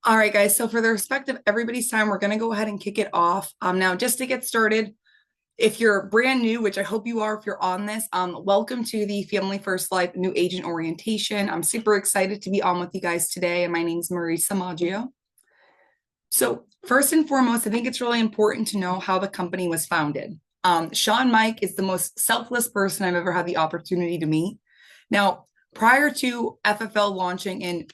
All right, guys. So for the respect of everybody's time, we're going to go ahead and kick it off. Now, just to get started, if you're brand new, which I hope you are if you're on this, welcome to the Family First Life New Agent Orientation. I'm super excited to be on with you guys today, and my name's Marysa Maggio. So first and foremost, I think it's really important to know how the company was founded. Sean Mike is the most selfless person I've ever had the opportunity to meet. Now, prior to FFL launching in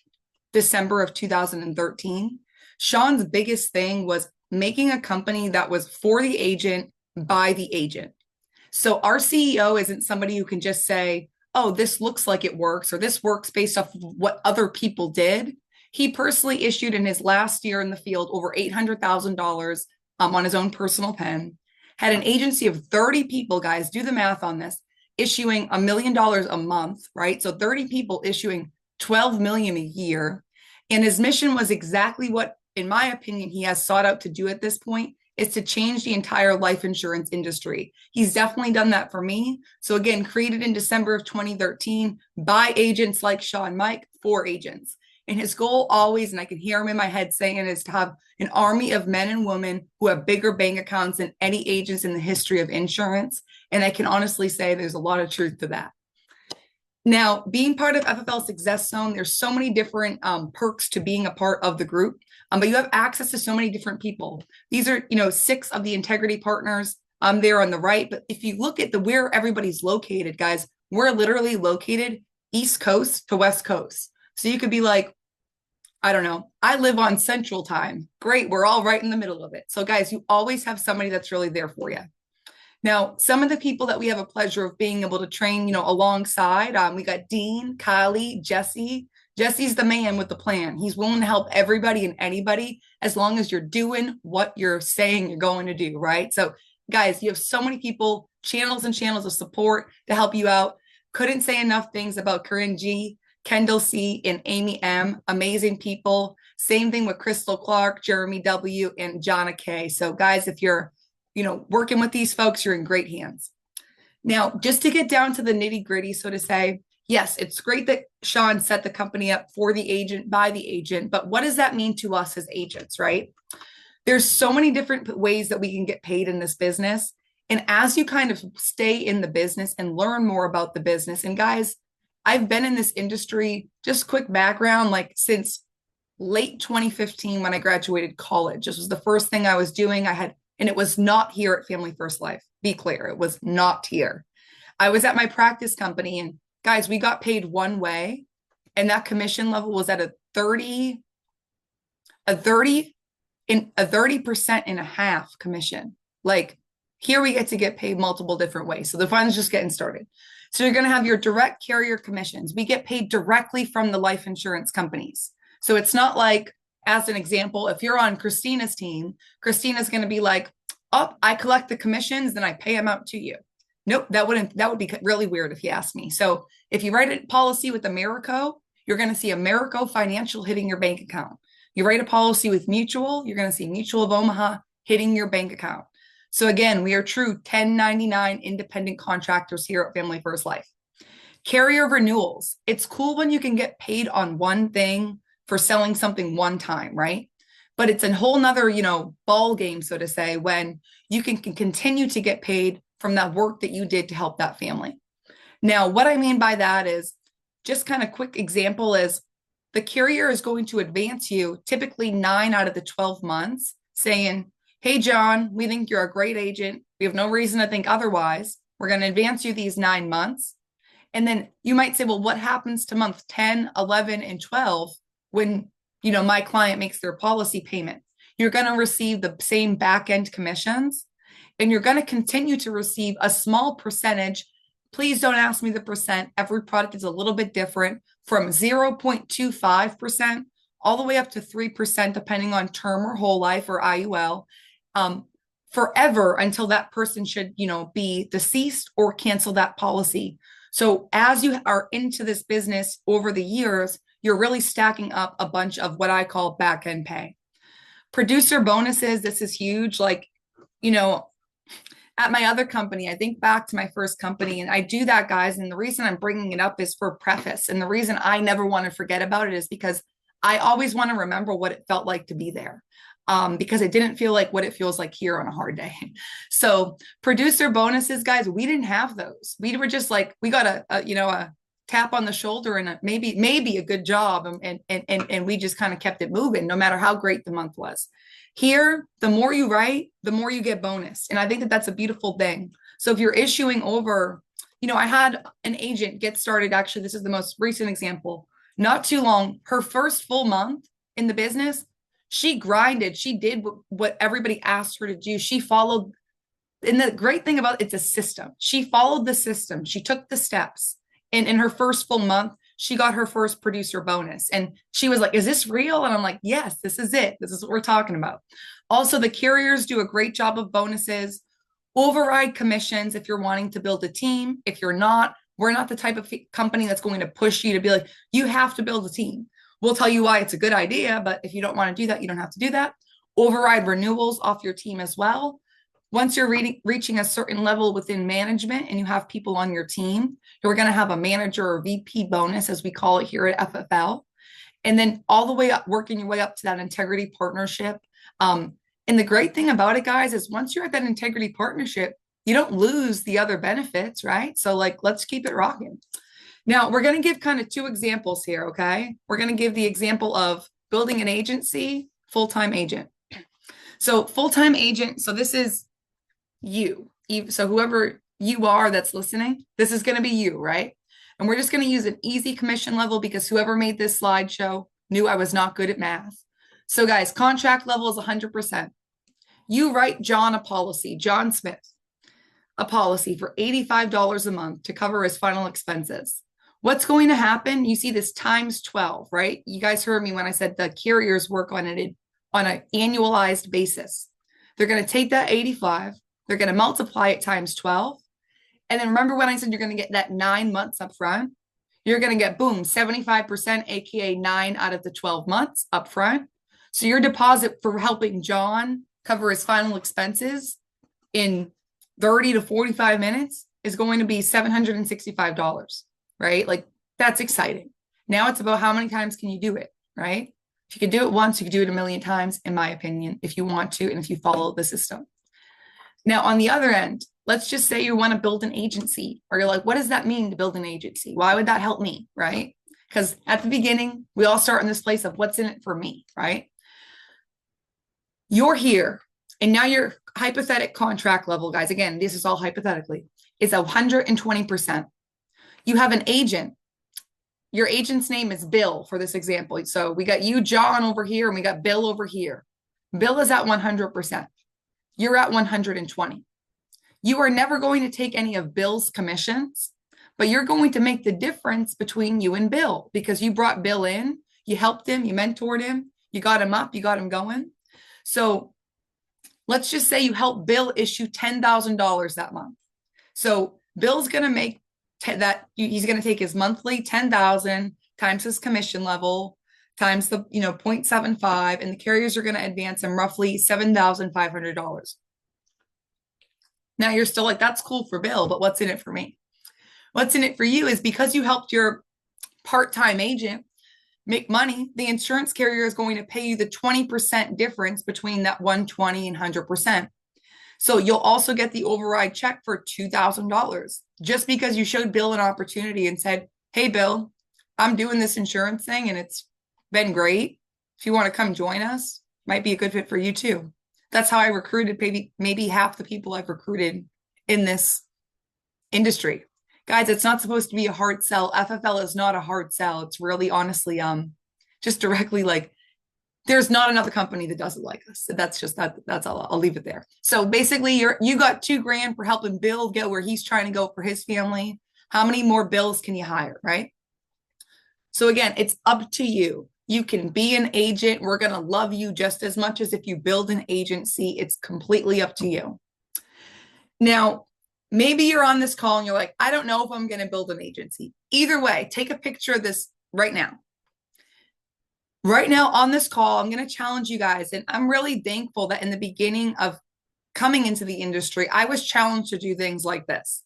December of 2013, Sean's biggest thing was making a company that was for the agent by the agent. So our CEO isn't somebody who can just say, oh, this looks like it works or this works based off of what other people did. He personally issued in his last year in the field over $800,000 on his own personal pen, had an agency of 30 people, guys, do the math on this, issuing $1 million a month, right? So 30 people issuing 12 million a year. And his mission was exactly what, in my opinion, he has sought out to do at this point, is to change the entire life insurance industry. He's definitely done that for me. So again, created in December of 2013 by agents like Sean Mike for agents. And his goal always, and I can hear him in my head saying it, is to have an army of men and women who have bigger bank accounts than any agents in the history of insurance. And I can honestly say there's a lot of truth to that. Now, being part of FFL Success Zone, there's so many different perks to being a part of the group, but you have access to so many different people. These are, 6 of the integrity partners there on the right. But if you look at where everybody's located, guys, we're literally located East Coast to West Coast. So you could be like, I don't know, I live on Central Time. Great, we're all right in the middle of it. So, guys, you always have somebody that's really there for you. Now, some of the people that we have a pleasure of being able to train, alongside, we got Dean, Kylie, Jesse. Jesse's the man with the plan. He's willing to help everybody and anybody as long as you're doing what you're saying you're going to do, right? So, guys, you have so many people, channels and channels of support to help you out. Couldn't say enough things about Corinne G, Kendall C, and Amy M. Amazing people. Same thing with Crystal Clark, Jeremy W, and Jonna K. So, guys, if you're working with these folks, you're in great hands. Now, just to get down to the nitty gritty, so to say, yes, it's great that Sean set the company up for the agent, by the agent, but what does that mean to us as agents, right? There's so many different ways that we can get paid in this business. And as you kind of stay in the business and learn more about the business, and guys, I've been in this industry, just quick background, like since late 2015 when I graduated college. This was the first thing I was doing. And it was not here at Family First Life. Be clear, it was not here. I was at my practice company, and guys, we got paid one way, and that commission level was at a 30, a 30, in a 30% and a half commission. Like here we get paid multiple different ways. So the fun's just getting started. So you're going to have your direct carrier commissions. We get paid directly from the life insurance companies. So it's not like, as an example, if you're on Christina's team, Christina's going to be like, oh, I collect the commissions, then I pay them out to you. Nope, that would be really weird if you asked me. So if you write a policy with Americo, you're going to see Americo Financial hitting your bank account. You write a policy with Mutual, you're going to see Mutual of Omaha hitting your bank account. So again, we are true 1099 independent contractors here at Family First Life. Carrier renewals. It's cool when you can get paid on one thing for selling something one time, right? But it's a whole nother, ball game, so to say, when you can continue to get paid from that work that you did to help that family. Now, what I mean by that is just kind of quick example is the carrier is going to advance you typically 9 out of the 12 months saying, hey, John, we think you're a great agent. We have no reason to think otherwise. We're going to advance you these 9 months. And then you might say, well, what happens to month 10, 11, and 12 when, my client makes their policy payment? You're going to receive the same back-end commissions, and you're going to continue to receive a small percentage. Please don't ask me the percent. Every product is a little bit different, from 0.25% all the way up to 3%, depending on term or whole life or IUL, forever until that person should, be deceased or cancel that policy. So as you are into this business over the years, you're really stacking up a bunch of what I call back end pay. Producer bonuses, this is huge. Like, at my other company, I think back to my first company, and I do that, guys. And the reason I'm bringing it up is for preface. And the reason I never want to forget about it is because I always want to remember what it felt like to be there. Because it didn't feel like what it feels like here on a hard day. So producer bonuses, guys, we didn't have those. We were just like, we got a tap on the shoulder and maybe a good job. And we just kind of kept it moving no matter how great the month was. Here, the more you write, the more you get bonus. And I think that that's a beautiful thing. So if you're issuing over, I had an agent get started. Actually, this is the most recent example. Not too long, her first full month in the business, she grinded. She did what everybody asked her to do. She followed. And the great thing about it's a system. She followed the system. She took the steps. And in her first full month, she got her first producer bonus. And she was like, is this real? And I'm like, yes, this is it. This is what we're talking about. Also, the carriers do a great job of bonuses, override commissions if you're wanting to build a team. If you're not, we're not the type of company that's going to push you to be like, you have to build a team. We'll tell you why it's a good idea, but if you don't want to do that, you don't have to do that. Override renewals off your team as well. Once you're reaching a certain level within management and you have people on your team, you're going to have a manager or VP bonus, as we call it here at FFL. And then all the way up, working your way up to that integrity partnership. And the great thing about it, guys, is once you're at that integrity partnership, you don't lose the other benefits, right? So let's keep it rocking. Now, we're going to give kind of two examples here, okay? We're going to give the example of building an agency, full-time agent. So full-time agent, so this is you. So whoever you are that's listening, this is going to be you, right? And we're just going to use an easy commission level because whoever made this slideshow knew I was not good at math. So guys, contract level is 100%. You write John Smith, a policy for $85 a month to cover his final expenses. What's going to happen? You see this times 12, right? You guys heard me when I said the carriers work on it on an annualized basis. They're going to take that 85, they're going to multiply it times 12. And then remember when I said you're going to get that 9 months up front? You're going to get, boom, 75%, AKA 9 out of the 12 months up front. So your deposit for helping John cover his final expenses in 30 to 45 minutes is going to be $765. Right? Like that's exciting. Now it's about how many times can you do it, right? If you can do it once, you can do it a million times, in my opinion, if you want to, and if you follow the system. Now, on the other end, let's just say you want to build an agency, or you're like, what does that mean to build an agency? Why would that help me, right? Because at the beginning, we all start in this place of what's in it for me, right? You're here, and now your hypothetical contract level, guys, again, this is all hypothetically, is 120%. You have an agent. Your agent's name is Bill for this example. So we got you, John, over here, and we got Bill over here. Bill is at 100%. You're at 120. You are never going to take any of Bill's commissions, but you're going to make the difference between you and Bill because you brought Bill in, you helped him, you mentored him, you got him up, you got him going. So let's just say you help Bill issue $10,000 that month. So Bill's going to make that he's going to take his monthly 10,000 times his commission level times the 0.75, and the carriers are going to advance him roughly $7,500. Now you're still like, that's cool for Bill, but what's in it for me? What's in it for you is because you helped your part-time agent make money, the insurance carrier is going to pay you the 20% difference between that 120 and 100%. So you'll also get the override check for $2,000 just because you showed Bill an opportunity and said, hey, Bill, I'm doing this insurance thing and it's been great. If you want to come join us, might be a good fit for you too. That's how I recruited maybe half the people I've recruited in this industry. Guys, it's not supposed to be a hard sell. FFL is not a hard sell. It's really honestly just directly like, there's not another company that does it like us. So that's all. I'll leave it there. So basically you got $2,000 for helping Bill get where he's trying to go for his family. How many more Bills can you hire, right? So again, it's up to you. You can be an agent. We're going to love you just as much as if you build an agency. It's completely up to you. Now, maybe you're on this call and you're like, I don't know if I'm going to build an agency. Either way, take a picture of this right now. Right now on this call, I'm going to challenge you guys. And I'm really thankful that in the beginning of coming into the industry, I was challenged to do things like this.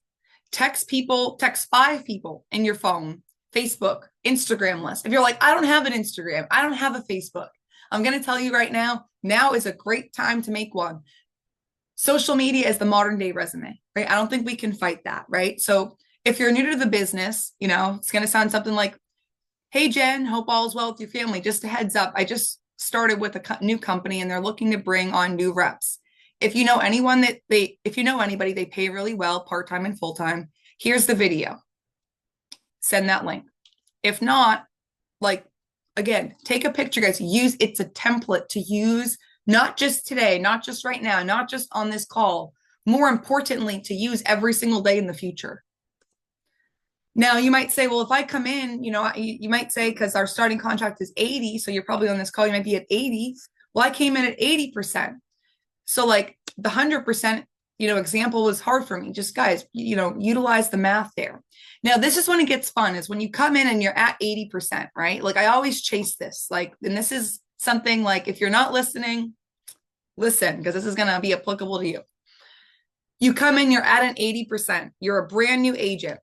Text 5 people in your phone, Facebook, Instagram list. If you're like, I don't have an Instagram, I don't have a Facebook, I'm going to tell you right now, now is a great time to make one. Social media is the modern day resume, right? I don't think we can fight that, right? So if you're new to the business, it's going to sound something like, hey, Jen, hope all is well with your family. Just a heads up, I just started with a new company and they're looking to bring on new reps. If you know anyone if you know anybody, they pay really well, part-time and full-time, here's the video. Send that link. If not, like, again, take a picture, guys. It's a template to use, not just today, not just right now, not just on this call. More importantly, to use every single day in the future. Now, you might say, well, if I come in, you might say, because our starting contract is 80, so you're probably on this call, you might be at 80. Well, I came in at 80%. So like the 100%, example was hard for me. Just guys, utilize the math there. Now, this is when it gets fun, is when you come in and you're at 80%, right? Like I always chase this, and this is something like, if you're not listening, listen, because this is going to be applicable to you. You come in, you're at an 80%. You're a brand new agent.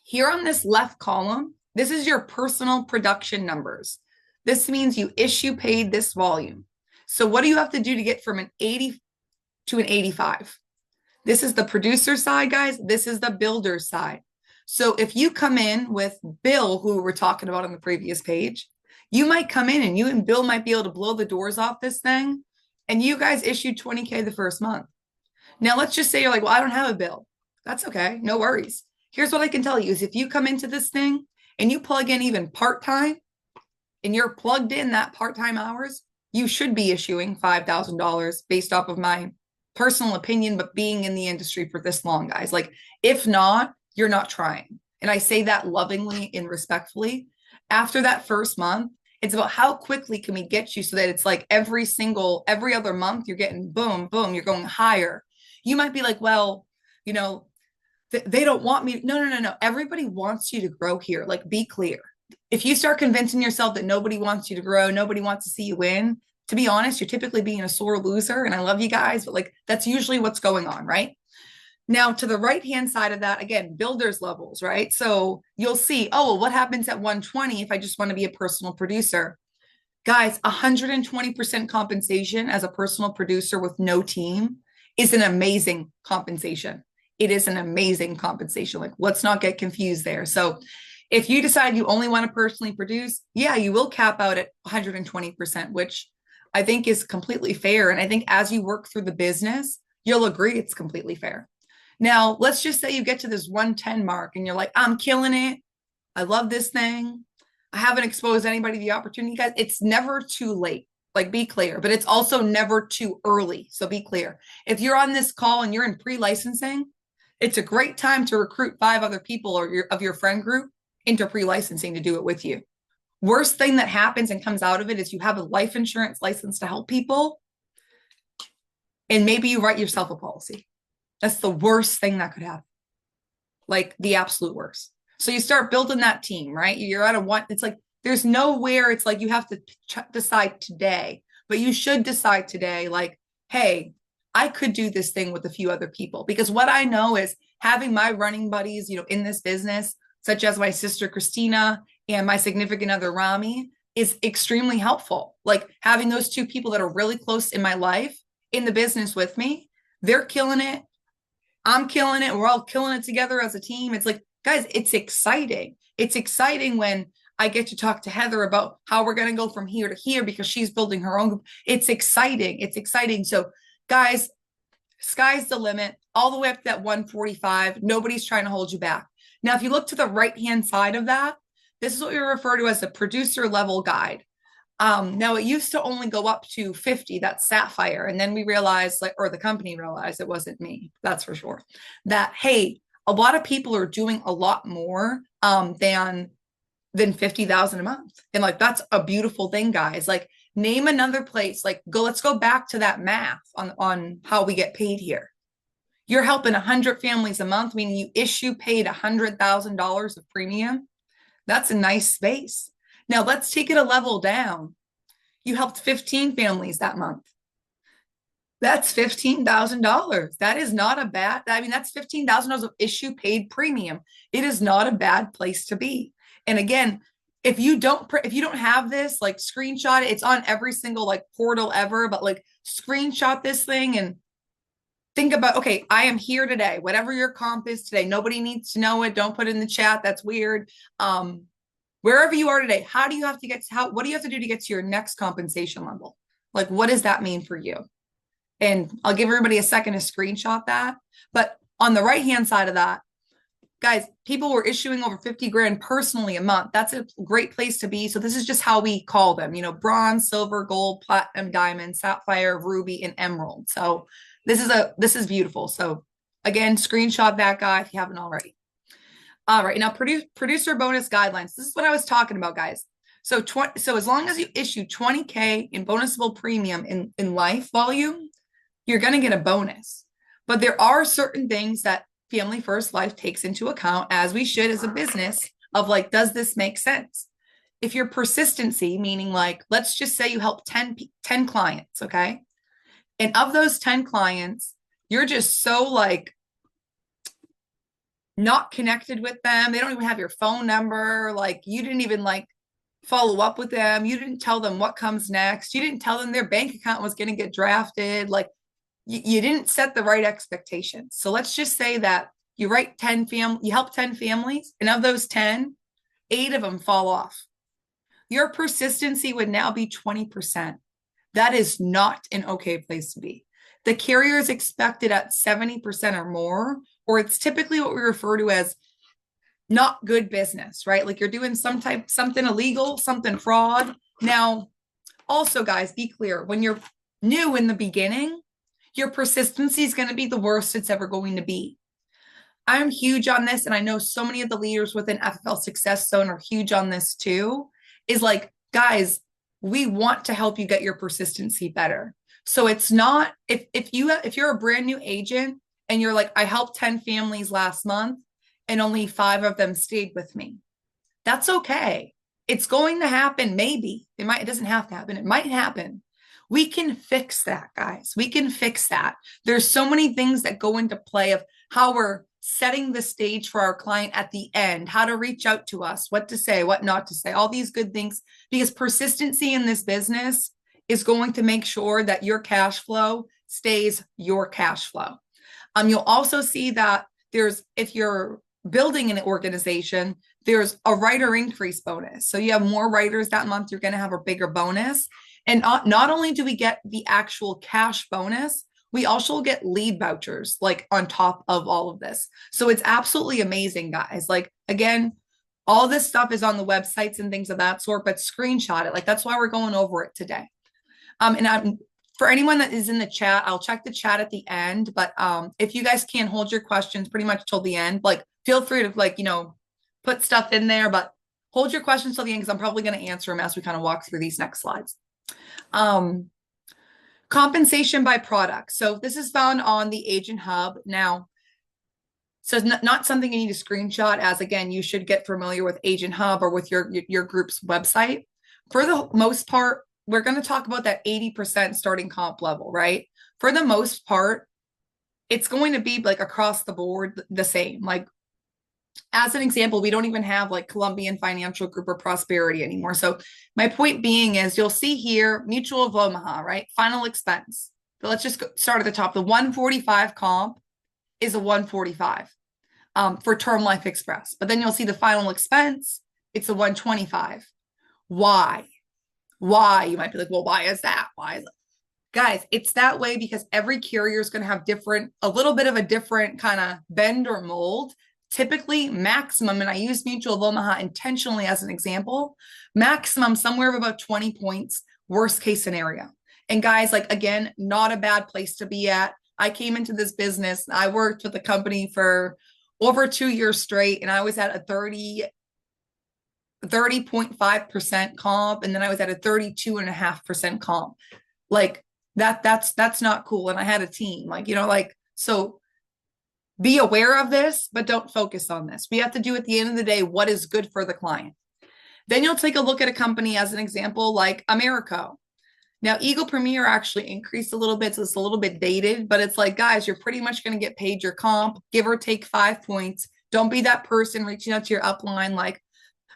Here on this left column, this is your personal production numbers. This means you issue paid this volume. So what do you have to do to get from an 80 to an 85? This is the producer side, guys. This is the builder side. So if you come in with Bill, who we're talking about on the previous page, you might come in and you and Bill might be able to blow the doors off this thing, and you guys issued 20K the first month. Now, let's just say you're like, well, I don't have a bill. That's okay. No worries. Here's what I can tell you is if you come into this thing and you plug in even part-time and you're plugged in that part-time hours, you should be issuing $5,000 based off of my personal opinion, but being in the industry for this long, guys. Like, if not, you're not trying. And I say that lovingly and respectfully. After that first month, it's about how quickly can we get you so that it's like every other month, you're getting boom, boom, you're going higher. You might be like, well, they don't want me. No. Everybody wants you to grow here. Like, be clear. If you start convincing yourself that nobody wants you to grow, nobody wants to see you win, to be honest, you're typically being a sore loser. And I love you guys, but that's usually what's going on, right? Now, to the right-hand side of that, again, builders levels, right? So you'll see, oh, well, what happens at 120 if I just want to be a personal producer? Guys, 120% compensation as a personal producer with no team is an amazing compensation. It is an amazing compensation. Like, let's not get confused there. So if you decide you only want to personally produce, yeah, you will cap out at 120%, which I think is completely fair. And I think as you work through the business, you'll agree it's completely fair. Now, let's just say you get to this 110 mark and you're like, I'm killing it. I love this thing. I haven't exposed anybody to the opportunity, guys. It's never too late. Like, be clear, but it's also never too early. So be clear. If you're on this call and you're in pre-licensing, it's a great time to recruit 5 other people of your friend group into pre-licensing to do it with you. Worst thing that happens and comes out of it is you have a life insurance license to help people, and maybe you write yourself a policy. That's the worst thing that could happen. Like, the absolute worst. So you start building that team, right? You're at a one. It's like, there's nowhere it's like you have to decide today, but you should decide today, like, hey, I could do this thing with a few other people. Because what I know is having my running buddies, in this business, such as my sister, Christina, and my significant other, Rami, is extremely helpful. Like, having those 2 people that are really close in my life in the business with me, they're killing it. I'm killing it. We're all killing it together as a team. It's like, guys, it's exciting. It's exciting when I get to talk to Heather about how we're going to go from here to here because she's building her own group. It's exciting. It's exciting. So, guys, sky's the limit, all the way up to that 145. Nobody's trying to hold you back. Now, if you look to the right-hand side of that, this is what we refer to as the producer level guide. Now, it used to only go up to 50, that's Sapphire. And then we realized, or the company realized, it wasn't me, that's for sure, that, hey, a lot of people are doing a lot more than 50,000 a month. And that's a beautiful thing, guys. Like, name another place, let's go back to that math on how we get paid here. You're helping 100 families a month, meaning you issue paid $100,000 of premium. That's a nice space. Now let's take it a level down. You helped 15 families that month. That's $15,000. That is not a bad, that's $15,000 of issue paid premium. It is not a bad place to be. And again, if you don't have this, like screenshot it. It's on every single like portal ever, but like screenshot this thing and think about, okay, I am here today. Whatever your comp is today, nobody needs to know it. Don't put it in the chat. That's weird. Wherever you are today, how do you have to get to what do you have to do to get to your next compensation level? Like, what does that mean for you? And I'll give everybody a second to screenshot that. But on the right hand side of that, guys, people were issuing over 50 grand personally a month. That's a great place to be. So this is just how we call them, bronze, silver, gold, platinum, diamond, sapphire, ruby, and emerald. So this is beautiful. So again, screenshot that guy if you haven't already. All right, now producer bonus guidelines. This is what I was talking about, guys. So as long as you issue 20K in bonusable premium in life volume, you're going to get a bonus. But there are certain things that Family First Life takes into account, as we should as a business, of like, does this make sense? If your persistency, meaning like, let's just say you help 10 clients, okay? And of those 10 clients, you're just so like not connected with them. They don't even have your phone number. Like you didn't even like follow up with them. You didn't tell them what comes next. You didn't tell them their bank account was going to get drafted. Like you didn't set the right expectations. So let's just say that you help 10 families, and of those 10, 8 of them fall off. Your persistency would now be 20%. That is not an okay place to be. The carrier is expected at 70% or more, or it's typically what we refer to as not good business, right? Like you're doing something illegal, something fraud. Now, also, guys, be clear. When you're new in the beginning, your persistency is going to be the worst it's ever going to be. I'm huge on this, and I know so many of the leaders within FFL Success Zone are huge on this too, is like, guys, we want to help you get your persistency better. So it's not, if you're a brand new agent and you're like, I helped 10 families last month and only 5 of them stayed with me. That's okay. It's going to happen. Maybe it doesn't have to happen. It might happen. We can fix that, guys. We can fix that. There's so many things that go into play of how we're setting the stage for our client at the end, how to reach out to us, what to say, what not to say, all these good things, because persistency in this business is going to make sure that your cash flow stays your cash flow. You'll also see that if you're building an organization, there's a writer increase bonus. So you have more writers that month, you're going to have a bigger bonus. And not only do we get the actual cash bonus, we also get lead vouchers like on top of all of this. So it's absolutely amazing, guys. Like, again, all this stuff is on the websites and things of that sort, but screenshot it. Like, that's why we're going over it today. For anyone that is in the chat, I'll check the chat at the end. But if you guys can't hold your questions pretty much till the end, like feel free to put stuff in there, but hold your questions till the end because I'm probably going to answer them as we kind of walk through these next slides. Compensation by product. So this is found on the Agent Hub. Now, so it's not something you need to screenshot, as again, you should get familiar with Agent Hub or with your group's website. For the most part, we're going to talk about that 80% starting comp level, right? For the most part, it's going to be like across the board the same. Like, as an example, we don't even have like Columbian Financial Group or Prosperity anymore. So my point being is you'll see here, Mutual of Omaha, right? Final expense. But let's just start at the top. The 145 comp is a 145 for Term Life Express. But then you'll see the final expense, it's a 125. Why? You might be like, well, why is that? Why is it? Guys, it's that way because every carrier is going to have a little bit of a different kind of bend or mold. Typically maximum, and I use Mutual of Omaha intentionally as an example, maximum somewhere of about 20 points, worst case scenario. And guys, like, again, not a bad place to be at. I came into this business, I worked with the company for over 2 years straight, and I was at a 30.5% comp, and then I was at a 32.5% comp. Like that's not cool. And I had a team, so be aware of this, but don't focus on this. We have to do at the end of the day what is good for the client. Then you'll take a look at a company as an example like Americo. Now, Eagle Premier actually increased a little bit, so it's a little bit dated, but it's like, guys, you're pretty much going to get paid your comp, give or take 5 points. Don't be that person reaching out to your upline like,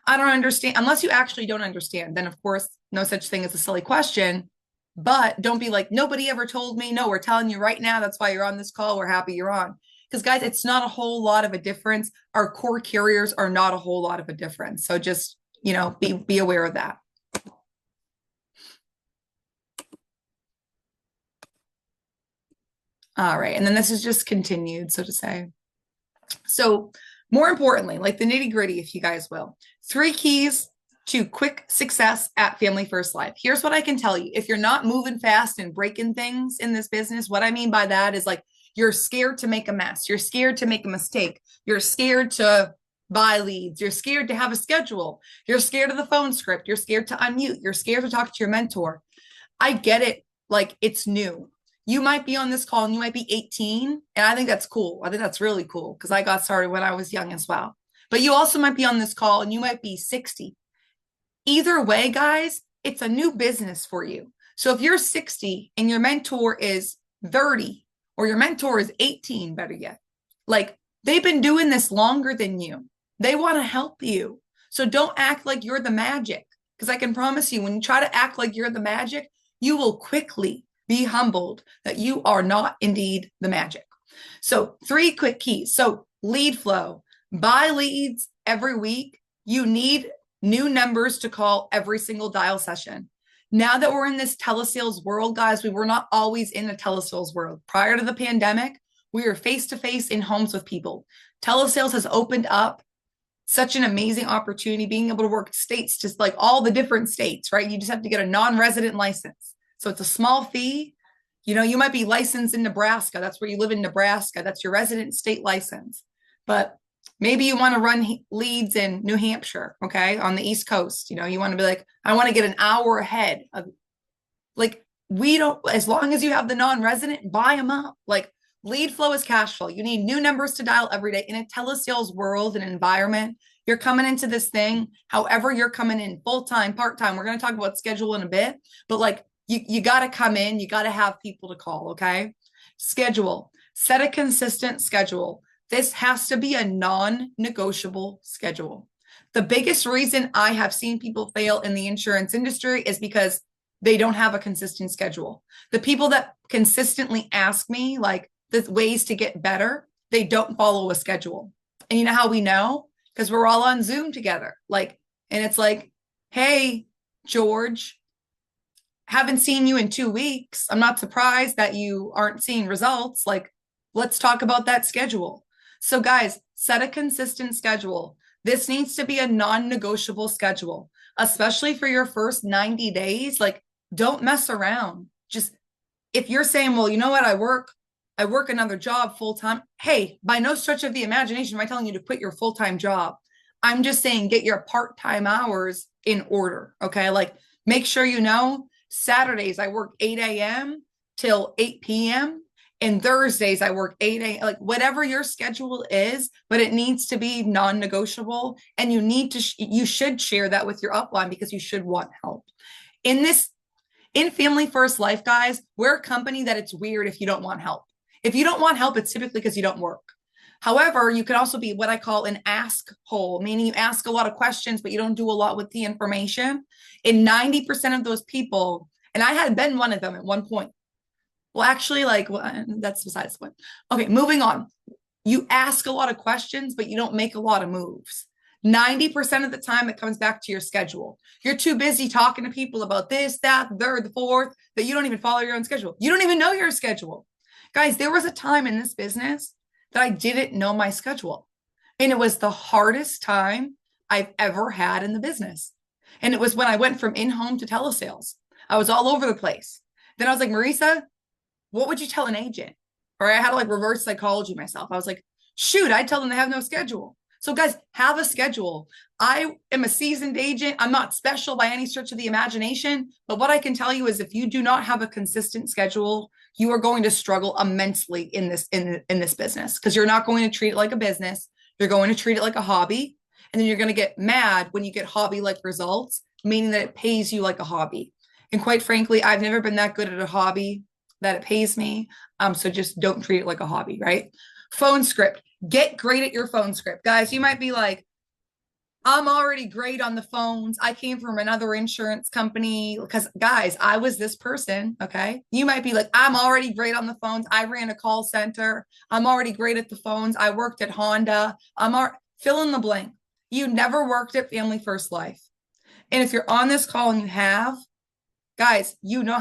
I don't understand. Unless you actually don't understand, then of course, no such thing as a silly question. But don't be like, nobody ever told me. No, we're telling you right now. That's why you're on this call. We're happy you're on. Because guys, it's not a whole lot of a difference. Our core carriers are not a whole lot of a difference. So just, be aware of that. All right. And then this is just continued, so to say. So, more importantly, like the nitty gritty, if you guys will, 3 keys to quick success at Family First Life. Here's what I can tell you. If you're not moving fast and breaking things in this business, what I mean by that is like you're scared to make a mess. You're scared to make a mistake. You're scared to buy leads. You're scared to have a schedule. You're scared of the phone script. You're scared to unmute. You're scared to talk to your mentor. I get it. Like it's new. You might be on this call and you might be 18. And I think that's cool. I think that's really cool because I got started when I was young as well. But you also might be on this call and you might be 60. Either way, guys, it's a new business for you. So if you're 60 and your mentor is 30 or your mentor is 18, better yet, like they've been doing this longer than you. They want to help you. So don't act like you're the magic because I can promise you when you try to act like you're the magic, you will quickly be humbled that you are not indeed the magic. So 3 quick keys. So lead flow, buy leads every week. You need new numbers to call every single dial session. Now that we're in this telesales world, guys, we were not always in the telesales world. Prior to the pandemic, we were face to face in homes with people. Telesales has opened up such an amazing opportunity, being able to work states, just like all the different states, right? You just have to get a non-resident license. So it's a small fee. You might be licensed in Nebraska. That's where you live in Nebraska. That's your resident state license. But maybe you want to run leads in New Hampshire, okay, on the East Coast. You want to be like, I want to get an hour ahead of, like, we don't, as long as you have the non-resident, buy them up. Like, lead flow is cash flow. You need new numbers to dial every day. In a telesales world and environment, you're coming into this thing, however you're coming in, full-time, part-time. We're going to talk about schedule in a bit, but like, you got to come in, you got to have people to call, okay? Schedule, set a consistent schedule. This has to be a non-negotiable schedule. The biggest reason I have seen people fail in the insurance industry is because they don't have a consistent schedule. The people that consistently ask me like the ways to get better, they don't follow a schedule. And you know how we know? Because we're all on Zoom together. And it's like, hey, George, haven't seen you in 2 weeks. I'm not surprised that you aren't seeing results. Like, let's talk about that schedule. So guys, set a consistent schedule. This needs to be a non-negotiable schedule, especially for your first 90 days. Like, don't mess around. Just if you're saying, well, you know what, I work another job full time. Hey, by no stretch of the imagination am I telling you to quit your full-time job. I'm just saying get your part-time hours in order. Okay. Like, make sure Saturdays I work 8 a.m. till 8 p.m. and Thursdays I work 8 a.m. Like whatever your schedule is, but it needs to be non-negotiable. And you should share that with your upline because you should want help. In Family First Life, guys, we're a company that it's weird if you don't want help. If you don't want help, it's typically because you don't work. However, you can also be what I call an ask hole, meaning you ask a lot of questions, but you don't do a lot with the information. And 90% of those people, and I had been one of them at one point. Well, actually, that's besides the point. Okay, moving on. You ask a lot of questions, but you don't make a lot of moves. 90% of the time, it comes back to your schedule. You're too busy talking to people about this, that, the third, the fourth, that you don't even follow your own schedule. You don't even know your schedule. Guys, there was a time in this business that I didn't know my schedule. And it was the hardest time I've ever had in the business. And it was when I went from in-home to telesales. I was all over the place. Then I was like, Marysa, what would you tell an agent? Or I had to reverse psychology myself. I was like, shoot, I'd tell them they have no schedule. So guys, have a schedule. I am a seasoned agent. I'm not special by any stretch of the imagination. But what I can tell you is if you do not have a consistent schedule, you are going to struggle immensely in this business because you're not going to treat it like a business. You're going to treat it like a hobby. And then you're going to get mad when you get hobby-like results, meaning that it pays you like a hobby. And quite frankly, I've never been that good at a hobby that it pays me. So just don't treat it like a hobby, right? Phone script. Get great at your phone script. Guys, you might be like, I'm already great on the phones. I came from another insurance company because, guys, I was this person. Okay. You might be like, I'm already great on the phones. I ran a call center. I'm already great at the phones. I worked at Honda. Fill in the blank. You never worked at Family First Life. And if you're on this call and you have, guys, you know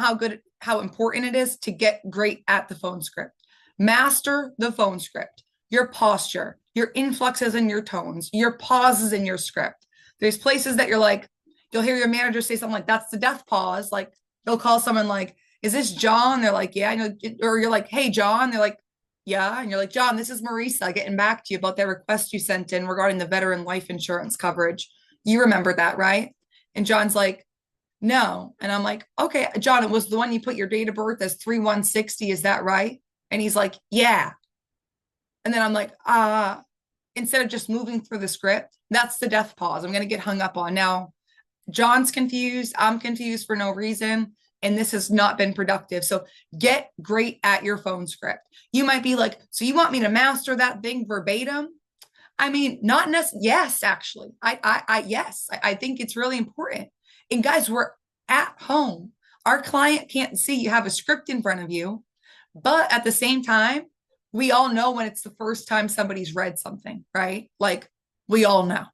how important it is to get great at the phone script. Master the phone script, your posture, your influxes and your tones, your pauses in your script. There's places that you're like, you'll hear your manager say something like, that's the death pause. Like they'll call someone like, is this John? They're like, yeah, I know. Or you're like, hey, John. They're like, yeah. And you're like, John, this is Marysa getting back to you about that request you sent in regarding the veteran life insurance coverage. You remember that, right? And John's like, no. And I'm like, okay, John, it was the one you put your date of birth as 3/1/60. Is that right? And he's like, yeah. And then I'm like, instead of just moving through the script, that's the death pause I'm going to get hung up on. Now, John's confused. I'm confused for no reason. And this has not been productive. So get great at your phone script. You might be like, so you want me to master that thing verbatim? I mean, not necessarily. Yes, actually. Yes, I think it's really important. And guys, we're at home. Our client can't see you have a script in front of you. But at the same time, we all know when it's the first time somebody's read something, right? Like we all know.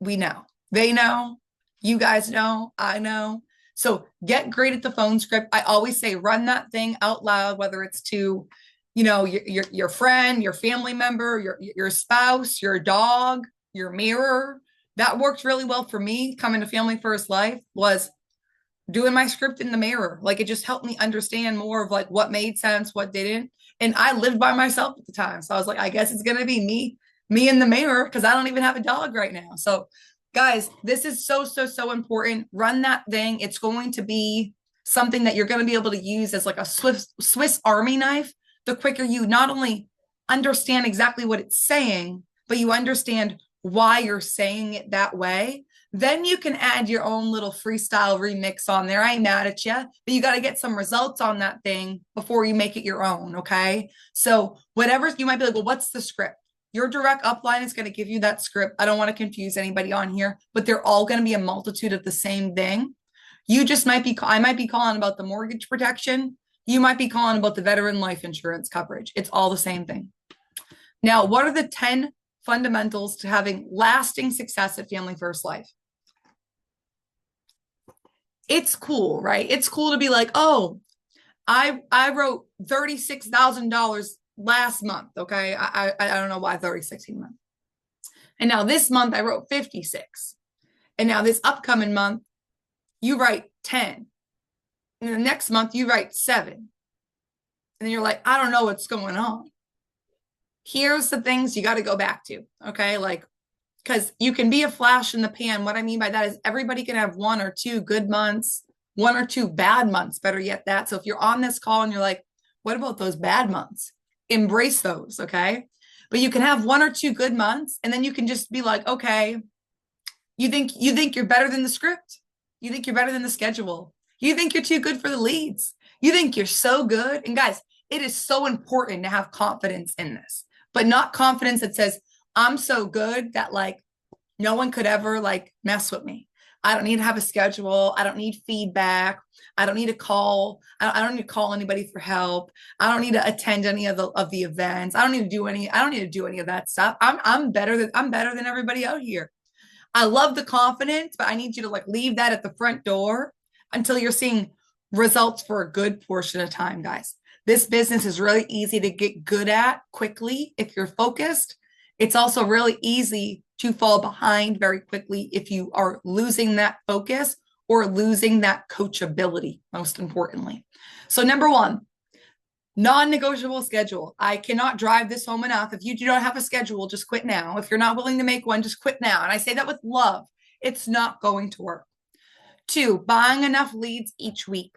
We know. They know. You guys know. I know. So get great at the phone script. I always say run that thing out loud, whether it's to, your friend, your family member, your spouse, your dog, your mirror. That worked really well for me coming to Family First Life was doing my script in the mirror. Like it just helped me understand more of like what made sense, what didn't. And I lived by myself at the time. So I was like, I guess it's going to be me in the mirror because I don't even have a dog right now. So guys, this is so important. Run that thing. It's going to be something that you're going to be able to use as like a Swiss Army knife. The quicker you not only understand exactly what it's saying, but you understand why you're saying it that way. Then you can add your own little freestyle remix on there. I ain't mad at you, but you got to get some results on that thing before you make it your own. Okay. So whatever you might be like, well, what's the script? Your direct upline is going to give you that script. I don't want to confuse anybody on here, but they're all going to be a multitude of the same thing. I might be calling about the mortgage protection. You might be calling about the veteran life insurance coverage. It's all the same thing. Now, what are the 10 fundamentals to having lasting success at Family First Life? It's cool, right? It's cool to be like, oh, I wrote $36,000 last month. Okay. I don't know why 36 month. And now this month I wrote 56. And now this upcoming month, you write 10. And the next month you write 7. And then you're like, I don't know what's going on. Here's the things you got to go back to. Okay. Like, because you can be a flash in the pan. What I mean by that is everybody can have 1 or 2 good months, 1 or 2 bad months, better yet that. So if you're on this call and you're like, what about those bad months? Embrace those, okay? But you can have 1 or 2 good months and then you can just be like, okay, you think you're better than the script. You think you're better than the schedule. You think you're too good for the leads. You think you're so good. And guys, it is so important to have confidence in this, but not confidence that says, I'm so good that like no one could ever like mess with me. I don't need to have a schedule. I don't need feedback. I don't need to call. I don't need to call anybody for help. I don't need to attend any of the events. I don't need to do any of that stuff. I'm better than everybody out here. I love the confidence, but I need you to like leave that at the front door until you're seeing results for a good portion of time, guys. This business is really easy to get good at quickly if you're focused. It's also really easy to fall behind very quickly if you are losing that focus or losing that coachability, most importantly. So number 1, non-negotiable schedule. I cannot drive this home enough. If you do not have a schedule, just quit now. If you're not willing to make one, just quit now. And I say that with love. It's not going to work. 2, buying enough leads each week.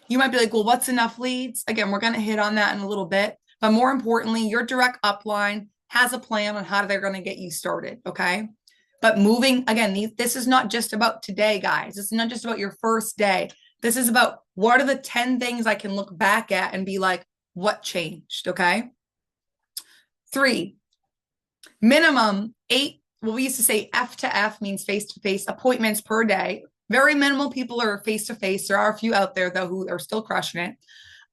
You might be like, well, what's enough leads? Again, we're going to hit on that in a little bit. But more importantly, your direct upline has a plan on how they're going to get you started. Okay. But moving again, this is not just about today, guys. This is not just about your first day. This is about what are the 10 things I can look back at and be like, what changed? Okay. 3, minimum 8 what we used to say F to F means face to face appointments per day. Very minimal people are face to face. There are a few out there though who are still crushing it.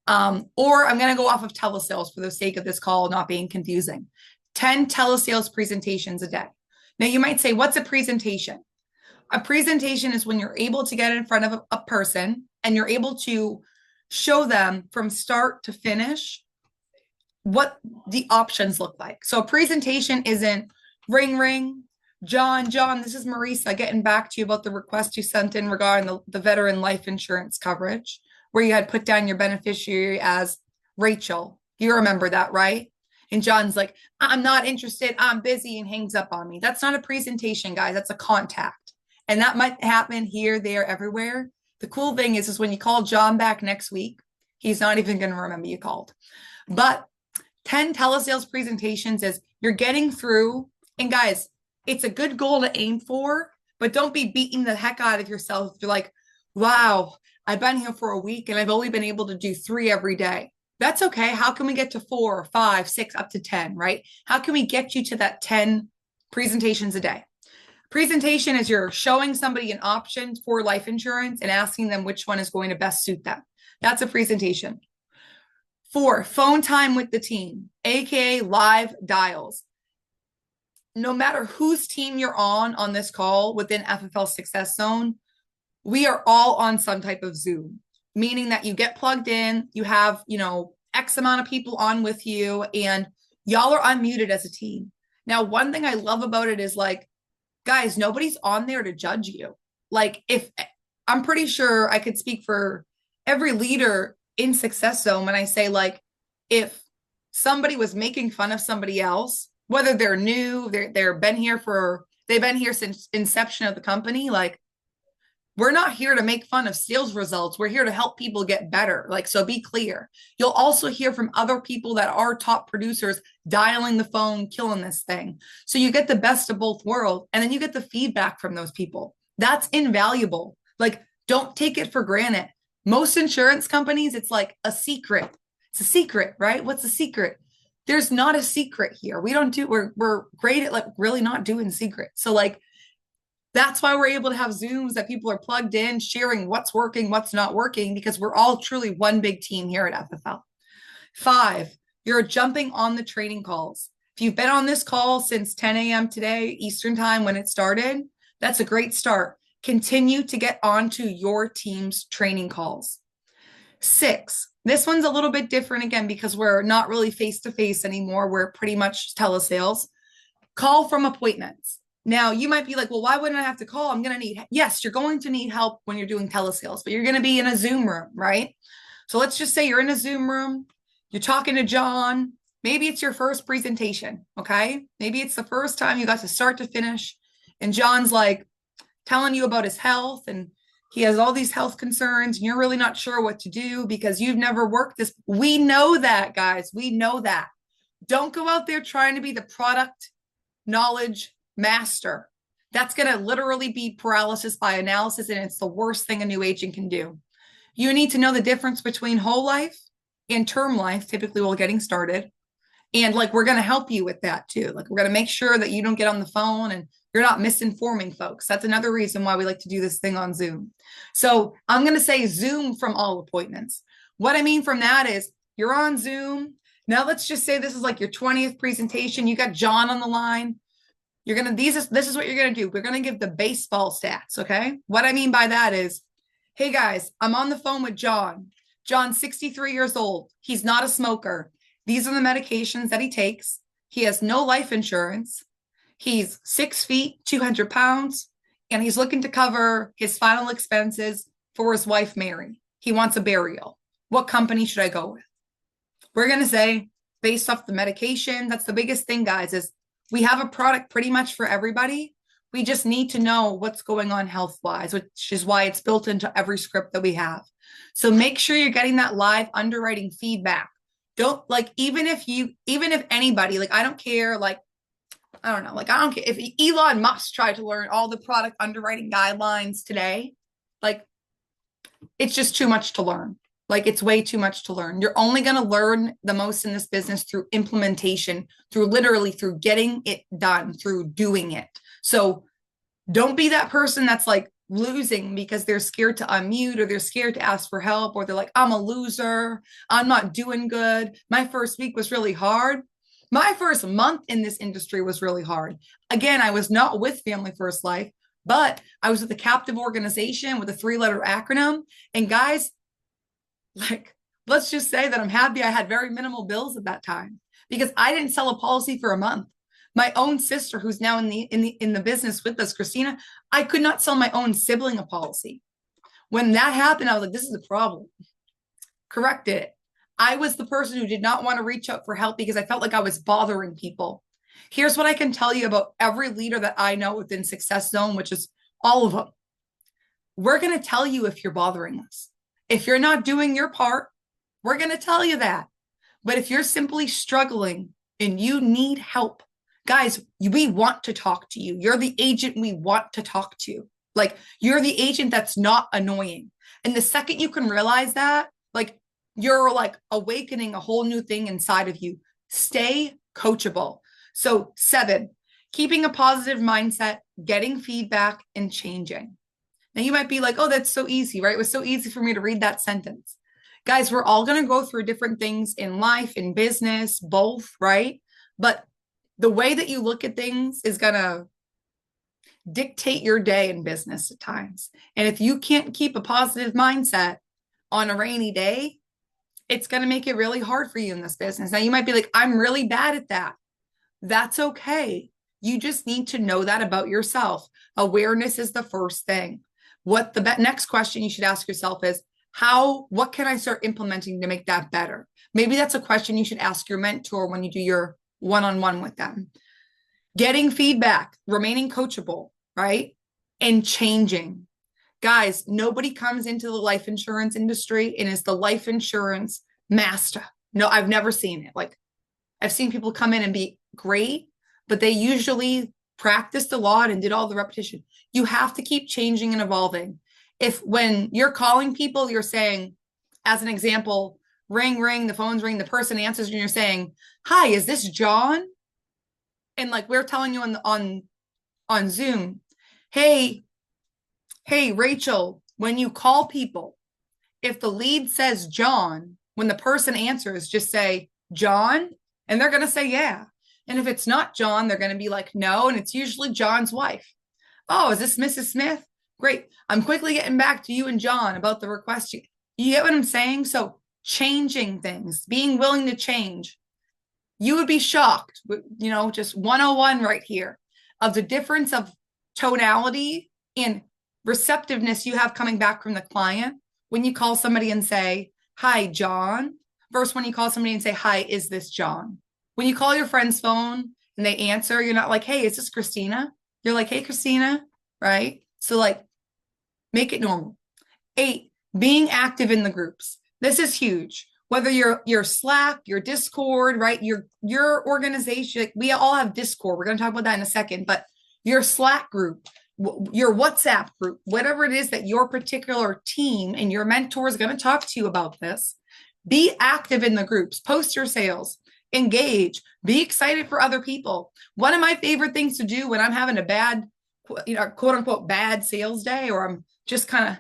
Or I'm going to go off of telesales for the sake of this call not being confusing. 10 telesales presentations a day. Now you might say, what's a presentation? A presentation is when you're able to get in front of a person and you're able to show them from start to finish what the options look like. So a presentation isn't ring, ring, John, this is Marysa getting back to you about the request you sent in regarding the veteran life insurance coverage, where you had put down your beneficiary as Rachel. You remember that, right? And John's like, I'm not interested. I'm busy, and hangs up on me. That's not a presentation, guys. That's a contact. And that might happen here, there, everywhere. The cool thing is when you call John back next week, he's not even going to remember you called. But 10 telesales presentations is you're getting through. And guys, it's a good goal to aim for, but don't be beating the heck out of yourself. You're like, wow, I've been here for a week and I've only been able to do 3 every day. That's okay. How can we get to 4, 5, 6, up to 10, right? How can we get you to that 10 presentations a day? Presentation is you're showing somebody an option for life insurance and asking them which one is going to best suit them. That's a presentation. 4, phone time with the team, aka live dials. No matter whose team you're on this call within FFL Success Zone, we are all on some type of Zoom, meaning that you get plugged in, you have, X amount of people on with you, and y'all are unmuted as a team. Now, one thing I love about it is like, guys, nobody's on there to judge you. Like, if I'm pretty sure I could speak for every leader in Success Zone when I say, like, if somebody was making fun of somebody else, whether they're new, they've been here since inception of the company, like, we're not here to make fun of sales results. We're here to help people get better. Like, so be clear. You'll also hear from other people that are top producers dialing the phone, killing this thing. So you get the best of both worlds, and then you get the feedback from those people. That's invaluable. Like, don't take it for granted. Most insurance companies, it's like a secret. It's a secret, right? What's a secret? There's not a secret here. We're great at like really not doing secrets. So like, that's why we're able to have Zooms that people are plugged in, sharing what's working, what's not working, because we're all truly one big team here at FFL. 5, you're jumping on the training calls. If you've been on this call since 10 a.m. today, Eastern time when it started, that's a great start. Continue to get onto your team's training calls. 6, this one's a little bit different again because we're not really face-to-face anymore. We're pretty much telesales. Call from appointments. Now, you might be like, well, why wouldn't I have to call? Yes, you're going to need help when you're doing telesales, but you're going to be in a Zoom room, right? So let's just say you're in a Zoom room, you're talking to John. Maybe it's your first presentation, okay? Maybe it's the first time you got to start to finish, and John's like telling you about his health, and he has all these health concerns, and you're really not sure what to do because you've never worked this. We know that, guys. We know that. Don't go out there trying to be the product knowledge master. That's going to literally be paralysis by analysis, and it's the worst thing a new agent can do. You need to know the difference between whole life and term life, typically while getting started. And like, we're going to help you with that too. Like, we're going to make sure that you don't get on the phone and you're not misinforming folks. That's another reason why we like to do this thing on Zoom. So I'm going to say Zoom from all appointments. What I mean from that is you're on Zoom. Now let's just say this is like your 20th presentation. You got John on the line. This is what you're going to do. We're going to give the baseball stats. Okay. What I mean by that is, hey guys, I'm on the phone with John. John's 63 years old. He's not a smoker. These are the medications that he takes. He has no life insurance. He's 6 feet, 200 pounds, and he's looking to cover his final expenses for his wife, Mary. He wants a burial. What company should I go with? We're going to say, based off the medication, that's the biggest thing, guys, is we have a product pretty much for everybody. We just need to know what's going on health-wise, which is why it's built into every script that we have. So make sure you're getting that live underwriting feedback. Don't like, even if anybody, like, I don't care, like, I don't know, like, I don't care if Elon Musk tried to learn all the product underwriting guidelines today, like, it's just too much to learn. Like it's way too much to learn. You're only going to learn the most in this business through implementation, through literally through getting it done, through doing it. So don't be that person that's like losing because they're scared to unmute or they're scared to ask for help or they're like, I'm a loser. I'm not doing good. My first week was really hard. My first month in this industry was really hard. Again, I was not with Family First Life, but I was with a captive organization with a 3-letter acronym. And guys, like, let's just say that I'm happy I had very minimal bills at that time because I didn't sell a policy for a month. My own sister, who's now in the business with us, Christina, I could not sell my own sibling a policy. When that happened, I was like, this is a problem. Corrected it. I was the person who did not want to reach out for help because I felt like I was bothering people. Here's what I can tell you about every leader that I know within Success Zone, which is all of them. We're going to tell you if you're bothering us. If you're not doing your part, we're going to tell you that. But if you're simply struggling and you need help, guys, we want to talk to you. You're the agent we want to talk to. Like, you're the agent that's not annoying. And the second you can realize that, like, you're like awakening a whole new thing inside of you. Stay coachable. So 7, keeping a positive mindset, getting feedback, and changing. Now you might be like, oh, that's so easy, right? It was so easy for me to read that sentence. Guys, we're all going to go through different things in life, in business, both, right? But the way that you look at things is going to dictate your day in business at times. And if you can't keep a positive mindset on a rainy day, it's going to make it really hard for you in this business. Now you might be like, I'm really bad at that. That's okay. You just need to know that about yourself. Awareness is the first thing. What the next question you should ask yourself is, what can I start implementing to make that better? Maybe that's a question you should ask your mentor when you do your one-on-one with them. Getting feedback, remaining coachable, right? And changing. Guys, nobody comes into the life insurance industry and is the life insurance master. No, I've never seen it. Like, I've seen people come in and be great, but they usually practiced a lot and did all the repetition. You have to keep changing and evolving. If when you're calling people, you're saying, as an example, ring, ring, the phone's ring, the person answers and you're saying, hi, is this John? And like we're telling you on Zoom, hey, Rachel, when you call people, if the lead says John, when the person answers, just say John, and they're going to say, yeah. And if it's not John, they're going to be like, no. And it's usually John's wife. Oh, is this Mrs. Smith? Great. I'm quickly getting back to you and John about the request. You get what I'm saying? So changing things, being willing to change. You would be shocked, just 101 right here of the difference of tonality and receptiveness you have coming back from the client when you call somebody and say, hi, John, versus when you call somebody and say, hi, is this John? When you call your friend's phone and they answer, you're not like, hey, is this Christina? You're like, hey, Christina, right? So like, make it normal. 8, being active in the groups. This is huge. Whether you're Slack, your Discord, right? Your organization, like we all have Discord. We're going to talk about that in a second, but your Slack group, your WhatsApp group, whatever it is that your particular team and your mentor is going to talk to you about this, be active in the groups, post your sales, engage, be excited for other people. One of my favorite things to do when I'm having a bad, quote unquote, bad sales day, or I'm just kind of,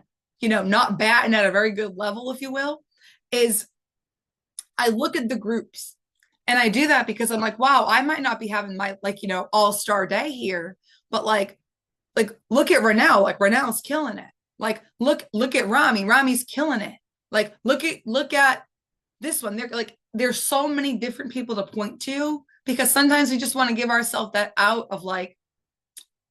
not batting at a very good level, if you will, is I look at the groups. And I do that because I'm like, wow, I might not be having my all-star day here, but like look at Renell, like Renell's killing it. Like look at Rami's killing it. Like look at this one. There's so many different people to point to because sometimes we just want to give ourselves that out of like,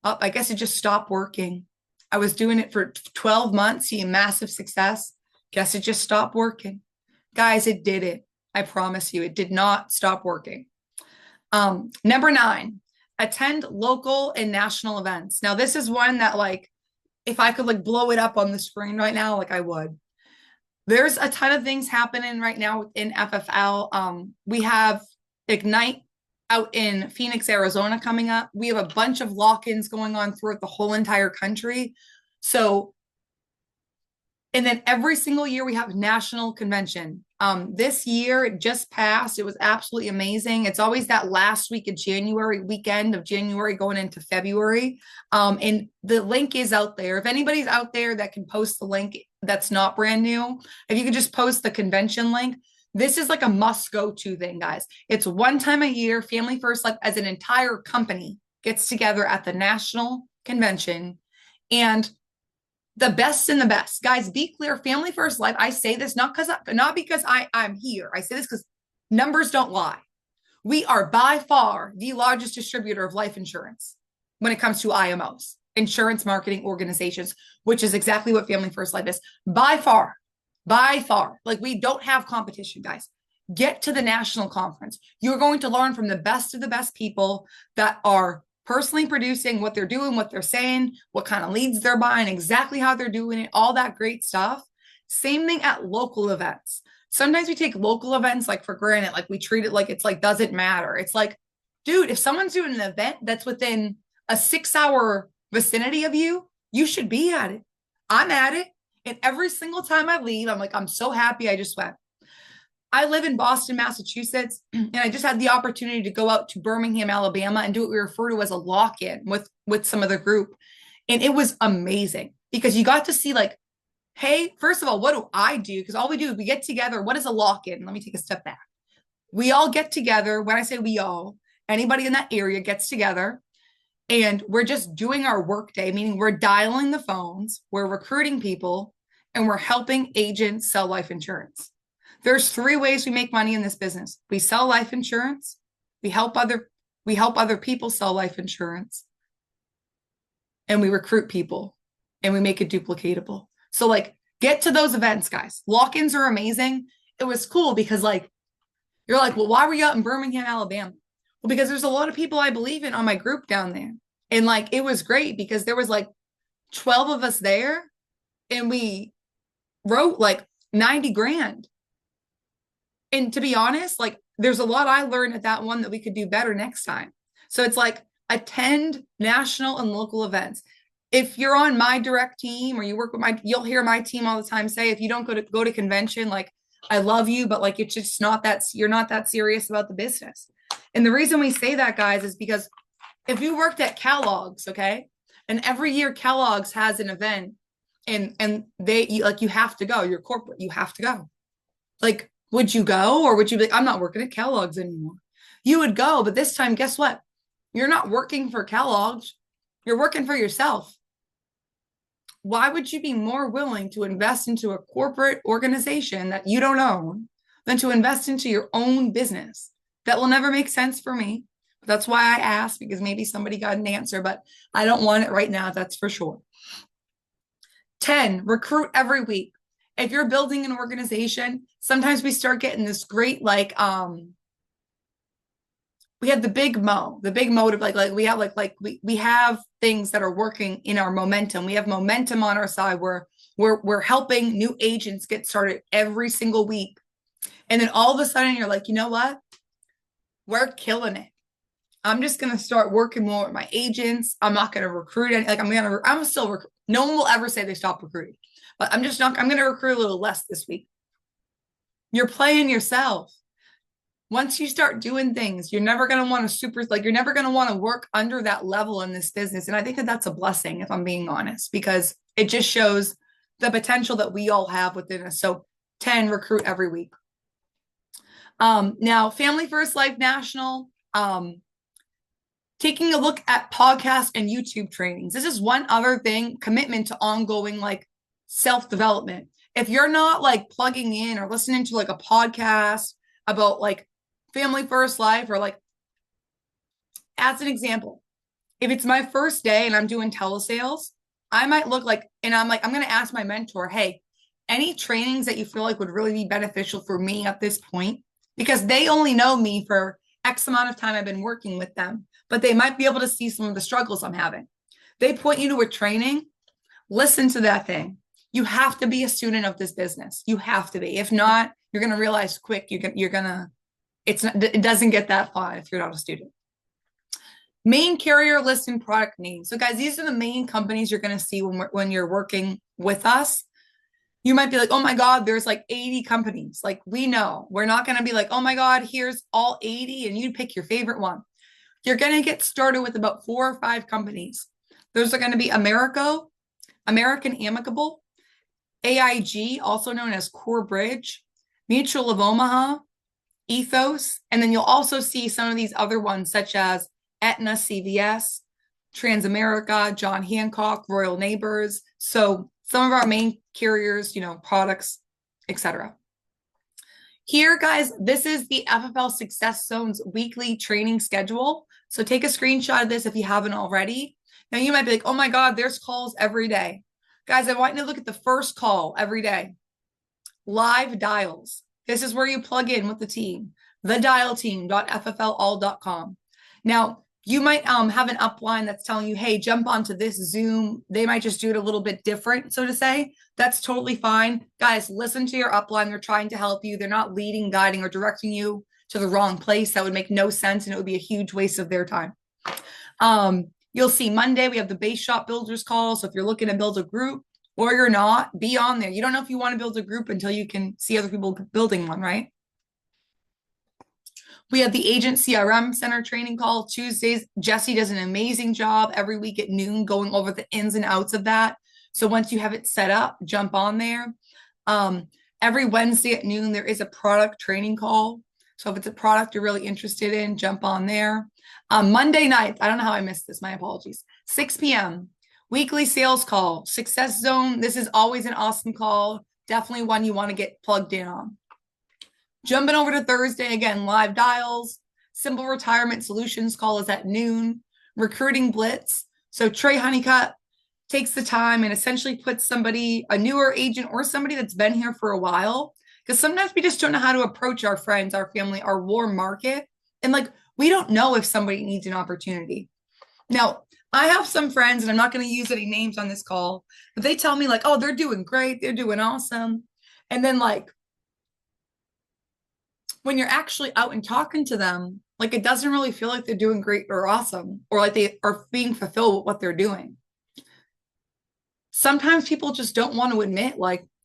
oh, I guess it just stopped working. I was doing it for 12 months, seeing massive success. Guess it just stopped working. Guys, it didn't. I promise you, it did not stop working. Number 9, attend local and national events. Now, this is one that like, if I could like blow it up on the screen right now, like I would. There's a ton of things happening right now in FFL. We have Ignite out in Phoenix, Arizona coming up. We have a bunch of lock-ins going on throughout the whole entire country. So And then every single year we have national convention. This year it just passed. It was absolutely amazing. It's always that last week of January, weekend of January going into February. And the link is out there. If anybody's out there that can post the link that's not brand new, if you could just post the convention link. This is like a must go to thing, guys. It's one time a year. Family First Life as an entire company gets together at the national convention, and the best and the best. Guys, be clear, Family First Life. I say this not because I'm here. I say this because numbers don't lie. We are by far the largest distributor of life insurance when it comes to IMOs, insurance marketing organizations, which is exactly what Family First Life is. By far, by far. Like, we don't have competition, guys. Get to the national conference. You're going to learn from the best of the best people that are personally producing what they're doing, what they're saying, what kind of leads they're buying, exactly how they're doing it, all that great stuff. Same thing at local events. Sometimes we take local events like for granted, like we treat it like it's like doesn't matter. It's like, dude, if someone's doing an event that's within a 6-hour vicinity of you, you should be at it. I'm at it. And every single time I leave, I'm like, I'm so happy I just went. I live in Boston, Massachusetts, and I just had the opportunity to go out to Birmingham, Alabama, and do what we refer to as a lock-in with some of the group. And it was amazing because you got to see, like, hey, first of all, what do I do? Because all we do is we get together. What is a lock-in? Let me take a step back. We all get together. When I say we all, anybody in that area gets together, and we're just doing our work day, meaning we're dialing the phones, we're recruiting people, and we're helping agents sell life insurance. There's 3 ways we make money in this business. We sell life insurance, we help other people sell life insurance, and we recruit people, and we make it duplicatable. So, like, get to those events, guys. Lock-ins are amazing. It was cool because, like, you're like, well, why were you out in Birmingham, Alabama? Well, because there's a lot of people I believe in on my group down there. And, like, it was great because there was like 12 of us there, and we wrote like 90 grand. And to be honest, like, there's a lot I learned at that one that we could do better next time. So it's like, attend national and local events. If you're on my direct team or you work with you'll hear my team all the time say, if you don't go to convention, like, I love you, but like, it's just not that, you're not that serious about the business. And the reason we say that, guys, is because if you worked at Kellogg's, okay, and every year Kellogg's has an event, and you have to go, you're corporate, you have to go. Like, would you go, or would you be like, I'm not working at Kellogg's anymore? You would go, but this time, guess what? You're not working for Kellogg's. You're working for yourself. Why would you be more willing to invest into a corporate organization that you don't own than to invest into your own business? That will never make sense for me. That's why I asked, because maybe somebody got an answer, but I don't want it right now. That's for sure. 10, recruit every week. If you're building an organization, sometimes we start getting this great, like, we have the big motive, like we have we have things that are working in our momentum. We have momentum on our side where we're helping new agents get started every single week. And then all of a sudden you're like, you know what? We're killing it. I'm just going to start working more with my agents. I'm not going to recruit any, like, I'm still recruit. No one will ever say they stop recruiting, but I'm going to recruit a little less this week. You're playing yourself. Once you start doing things, you're never going to want to you're never going to want to work under that level in this business. And I think that that's a blessing, if I'm being honest, because it just shows the potential that we all have within us. So 10, recruit every week. Now, Family First Life National, taking a look at podcast and YouTube trainings. This is one other thing, commitment to ongoing, like, self-development. If you're not like plugging in or listening to like a podcast about like Family First Life, or like, as an example, if it's my first day and I'm doing telesales, I might look like, and I'm like, I'm going to ask my mentor, hey, any trainings that you feel like would really be beneficial for me at this point? Because they only know me for X amount of time I've been working with them, but they might be able to see some of the struggles I'm having. They point you to a training, listen to that thing. You have to be a student of this business. You have to be. If not, you're going to realize quick, it doesn't get that far if you're not a student. Main carrier list and product names. So guys, these are the main companies you're going to see when you're working with us. You might be like, oh my God, there's like 80 companies. Like we know we're not going to be like, oh my God, here's all 80 and you pick your favorite one. You're going to get started with about 4 or 5 companies. Those are going to be American Amicable, AIG, also known as Core Bridge, Mutual of Omaha, Ethos, and then you'll also see some of these other ones such as Aetna CVS, Transamerica, John Hancock, Royal Neighbors. So some of our main carriers, products, etc. Here, guys, this is the FFL Success Zone's weekly training schedule. So take a screenshot of this if you haven't already. Now you might be like, oh my God, there's calls every day. Guys, I want you to look at the first call every day. Live dials. This is where you plug in with the team, thedialteam.fflall.com. Now, you might have an upline that's telling you, hey, jump onto this Zoom. They might just do it a little bit different, so to say. That's totally fine. Guys, listen to your upline. They're trying to help you. They're not leading, guiding, or directing you to the wrong place. That would make no sense, and it would be a huge waste of their time. You'll see Monday, we have the base shop builders call. So if you're looking to build a group, or you're not, be on there. You don't know if you want to build a group until you can see other people building one, right? We have the Agent CRM Center training call Tuesdays. Jesse does an amazing job every week at noon going over the ins and outs of that. So once you have it set up, jump on there. Every Wednesday at noon, there is a product training call. So if it's a product you're really interested in, jump on there. Monday night, I don't know how I missed this. My apologies. 6 p.m. Weekly sales call, Success Zone. This is always an awesome call. Definitely one you want to get plugged in on. Jumping over to Thursday, again, live dials. Simple Retirement Solutions call is at noon. Recruiting Blitz. So Trey Honeycutt takes the time and essentially puts somebody, a newer agent or somebody that's been here for a while. Because sometimes we just don't know how to approach our friends, our family, our warm market. And we don't know if somebody needs an opportunity. Now, I have some friends, and I'm not going to use any names on this call, but they tell me oh, they're doing great. They're doing awesome. And then when you're actually out and talking to them, it doesn't really feel like they're doing great or awesome, or like they are being fulfilled with what they're doing. Sometimes people just don't want to admit,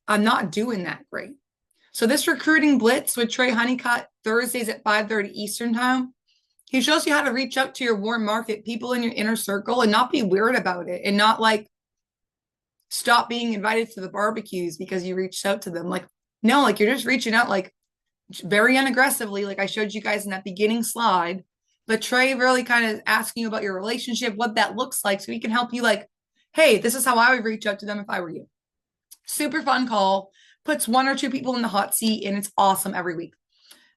I'm not doing that great. So this recruiting blitz with Trey Honeycutt, Thursdays at 5:30 Eastern time, he shows you how to reach out to your warm market, people in your inner circle, and not be weird about it, and not stop being invited to the barbecues because you reached out to them. No, you're just reaching out very unaggressively, like I showed you guys in that beginning slide. But Trey really kind of asking you about your relationship, what that looks like, so he can help you hey, this is how I would reach out to them if I were you. Super fun call, puts 1 or 2 people in the hot seat, and it's awesome every week.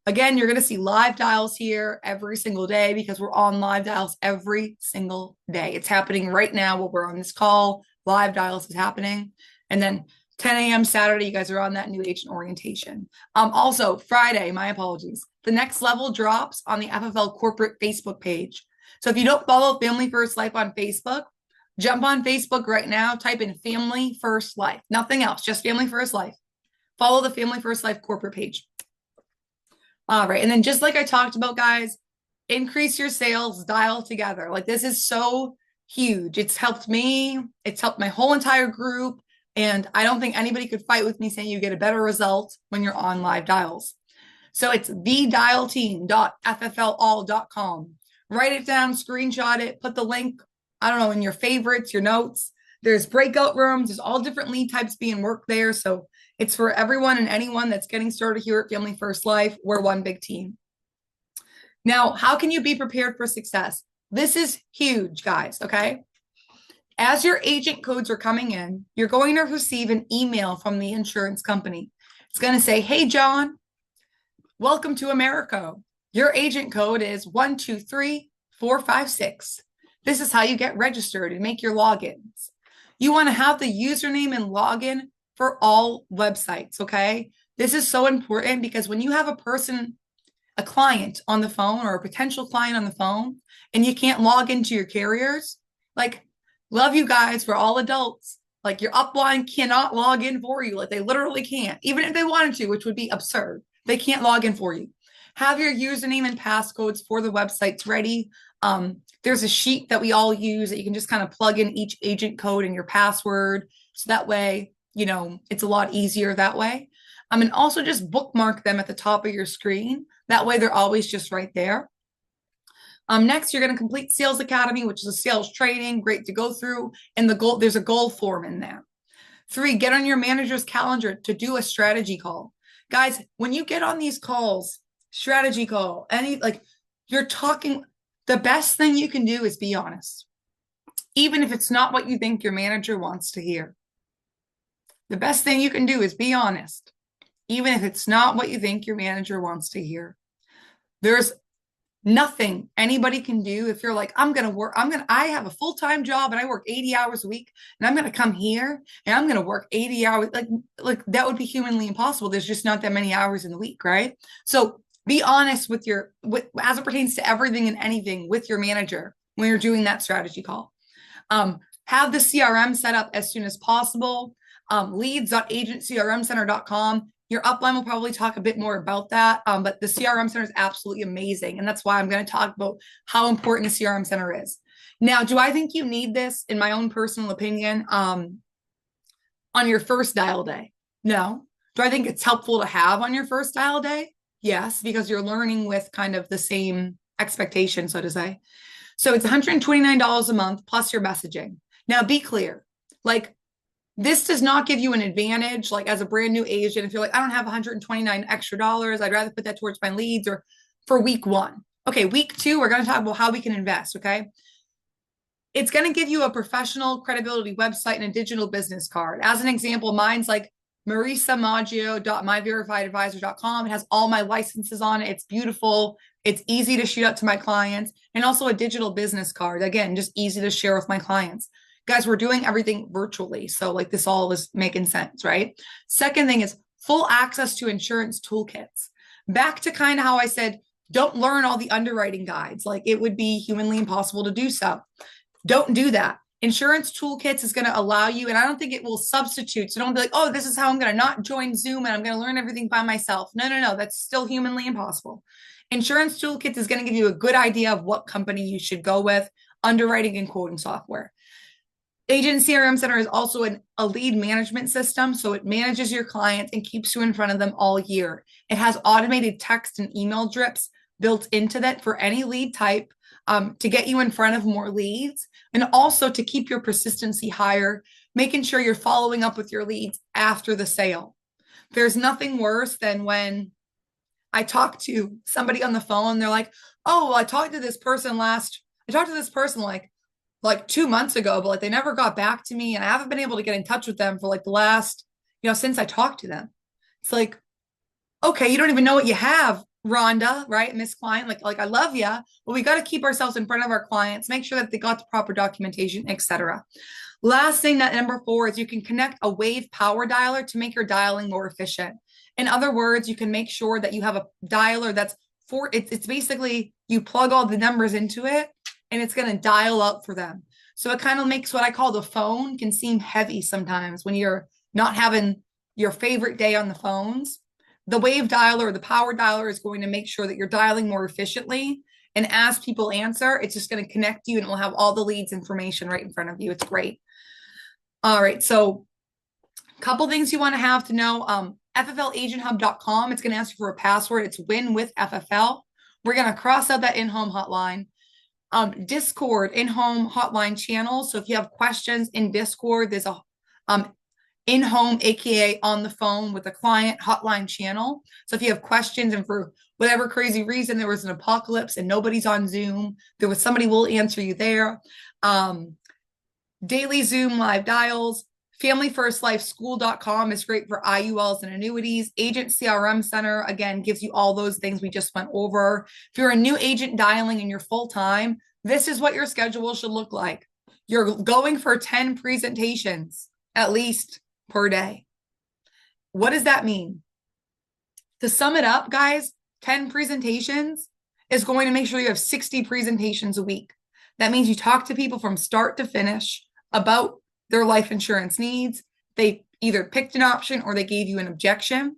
Again, you're going to see live dials here every single day because we're on live dials every single day. It's happening right now while we're on this call. Live dials is happening. And then 10 a.m. Saturday, you guys are on that new agent orientation. Also, Friday, my apologies. The next level drops on the FFL corporate Facebook page. So if you don't follow Family First Life on Facebook, jump on Facebook right now, type in Family First Life. Nothing else, just Family First Life. Follow the Family First Life corporate page. All right. And then just like I talked about, guys, increase your sales, dial together. This is so huge. It's helped me. It's helped my whole entire group. And I don't think anybody could fight with me saying you get a better result when you're on live dials. So it's thedialteam.fflall.com. Write it down, screenshot it, put the link, I don't know, in your favorites, your notes. There's breakout rooms. There's all different lead types being worked there. So it's for everyone and anyone that's getting started here at Family First Life. We're one big team. Now, how can you be prepared for success? This is huge, guys, okay? As your agent codes are coming in, you're going to receive an email from the insurance company. It's going to say, hey, John, welcome to America. Your agent code is 123456. This is how you get registered and make your logins. You want to have the username and login for all websites, okay? This is so important because when you have a client on the phone or a potential client on the phone and you can't log into your carriers, love you guys, for all adults. Your upline cannot log in for you. They literally can't, even if they wanted to, which would be absurd. They can't log in for you. Have your username and passcodes for the websites ready. There's a sheet that we all use that you can just kind of plug in each agent code and your password. So that way it's a lot easier that way. And also just bookmark them at the top of your screen. That way they're always just right there. Next, you're going to complete Sales Academy, which is a sales training, great to go through. And there's a goal form in there. 3, get on your manager's calendar to do a strategy call. Guys, when you get on these calls, strategy call, you're talking, the best thing you can do is be honest, even if it's not what you think your manager wants to hear. The best thing you can do is be honest, even if it's not what you think your manager wants to hear. There's nothing anybody can do if you're like, I have a full-time job and I work 80 hours a week and I'm going to come here and I'm going to work 80 hours. Like that would be humanly impossible. There's just not that many hours in the week, right? So be honest as it pertains to everything and anything with your manager when you're doing that strategy call. Have the CRM set up as soon as possible. Leads.agentcrmcenter.com. Your upline will probably talk a bit more about that, but the CRM Center is absolutely amazing. And that's why I'm going to talk about how important the CRM Center is. Now, do I think you need this, in my own personal opinion, on your first dial day? No. Do I think it's helpful to have on your first dial day? Yes, because you're learning with kind of the same expectation, so to say. So it's $129 a month plus your messaging. Now, be clear. This does not give you an advantage, as a brand new agent. If you're like, I don't have 129 extra dollars, I'd rather put that towards my leads, or for week 1. Okay, week 2, we're going to talk about how we can invest, okay? It's going to give you a professional credibility website and a digital business card. As an example, mine's marisamaggio.myverifiedadvisor.com. It has all my licenses on it. It's beautiful. It's easy to shoot out to my clients, and also a digital business card. Again, just easy to share with my clients. Guys, we're doing everything virtually. So this all is making sense, right? Second thing is full access to insurance toolkits. Back to kind of how I said, don't learn all the underwriting guides. It would be humanly impossible to do so. Don't do that. Insurance toolkits is going to allow you, and I don't think it will substitute. So don't be like, oh, this is how I'm going to not join Zoom and I'm going to learn everything by myself. No. That's still humanly impossible. Insurance toolkits is going to give you a good idea of what company you should go with, underwriting and quoting software. Agent CRM Center is also a lead management system, so it manages your clients and keeps you in front of them all year. It has automated text and email drips built into that for any lead type, to get you in front of more leads, and also to keep your persistency higher, making sure you're following up with your leads after the sale. There's nothing worse than when I talk to somebody on the phone, they're like, oh, well, I talked to this person like 2 months ago, but they never got back to me. And I haven't been able to get in touch with them for the last, since I talked to them. It's okay, you don't even know what you have, Rhonda, right? Miss Client, I love you, but we got to keep ourselves in front of our clients, make sure that they got the proper documentation, etc. Last thing, that number 4 is you can connect a wave power dialer to make your dialing more efficient. In other words, you can make sure that you have a dialer that's it's basically you plug all the numbers into it, and it's going to dial up for them. So it kind of makes what I call the phone can seem heavy sometimes when you're not having your favorite day on the phones. The wave dialer or the power dialer is going to make sure that you're dialing more efficiently. And as people answer, it's just going to connect you and it will have all the leads information right in front of you. It's great. All right. So a couple things you want to have to know. FFLagenthub.com. It's going to ask you for a password. It's win with FFL. We're going to cross out that in-home hotline. Discord in-home hotline channel. So if you have questions in Discord, there's a in-home, aka on the phone with a client hotline channel. So if you have questions and for whatever crazy reason there was an apocalypse and nobody's on Zoom, somebody will answer you there. Daily Zoom live dials. FamilyFirstLifeSchool.com is great for IULs and annuities. Agent CRM Center, again, gives you all those things we just went over. If you're a new agent dialing and you're full-time, this is what your schedule should look like. You're going for 10 presentations, at least per day. What does that mean? To sum it up, guys, 10 presentations is going to make sure you have 60 presentations a week. That means you talk to people from start to finish about their life insurance needs. They either picked an option or they gave you an objection.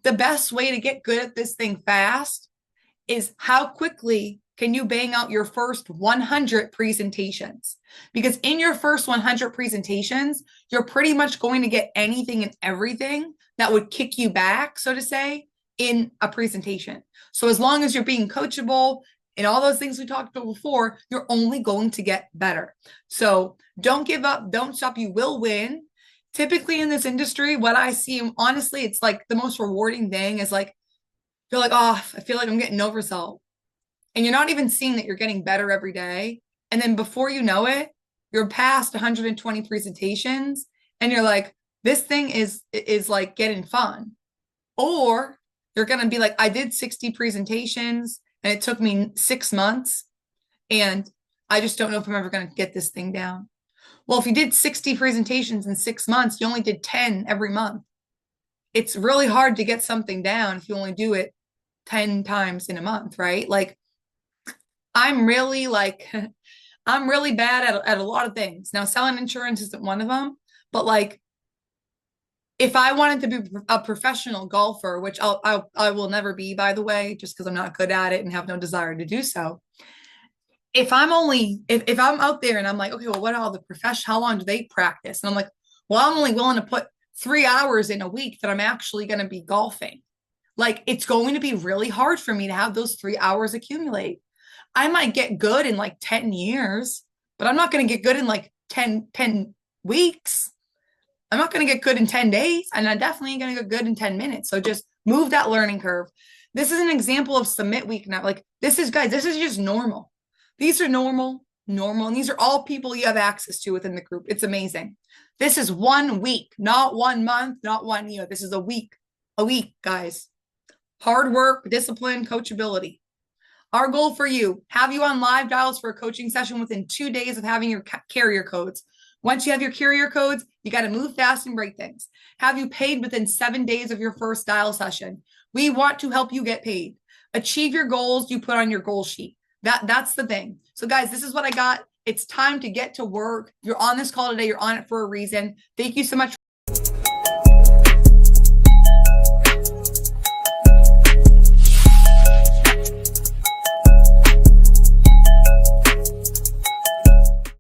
The best way to get good at this thing fast is how quickly can you bang out your first 100 presentations? Because in your first 100 presentations, you're pretty much going to get anything and everything that would kick you back, so to say, in a presentation. So as long as you're being coachable and all those things we talked about before, you're only going to get better. So don't give up, don't stop, you will win. Typically in this industry, what I see, honestly, it's like the most rewarding thing is like, you're like, oh, I feel like I'm getting no result. And you're not even seeing that you're getting better every day. And then before you know it, you're past 120 presentations and you're like, this thing is like getting fun. Or you're going to be like, I did 60 presentations and it took me 6 months and I just don't know if I'm ever going to get this thing down. Well, if you did 60 presentations in 6 months, you only did 10 every month. It's really hard to get something down if you only do it 10 times in a month, right? Like I'm really like, I'm really bad at a lot of things. Now, selling insurance isn't one of them, but like, if I wanted to be a professional golfer, which I will never be, by the way, just because I'm not good at it and have no desire to do so. If I'm out there and I'm like, okay, well, what are all the professional, how long do they practice? And I'm like, well, I'm only willing to put 3 hours in a week that I'm actually going to be golfing. Like, it's going to be really hard for me to have those 3 hours accumulate. I might get good in like 10 years, but I'm not going to get good in like 10 weeks. I'm not going to get good in 10 days, and I'm definitely going to get good in 10 minutes. So just move that learning curve. This is an example of submit week now. Like this is, guys, this is just normal. These are normal, and these are all people you have access to within the group. It's amazing. This is 1 week, not 1 month, not 1 year. This is a week, guys. Hard work, discipline, coachability. Our goal for you, have you on live dials for a coaching session within 2 days of having your carrier codes. Once you have your carrier codes, you got to move fast and break things. Have you paid within 7 days of your first dial session? We want to help you get paid. Achieve your goals you put on your goal sheet. That's the thing. So guys, this is what I got. It's time to get to work. You're on this call today. You're on it for a reason. Thank you so much.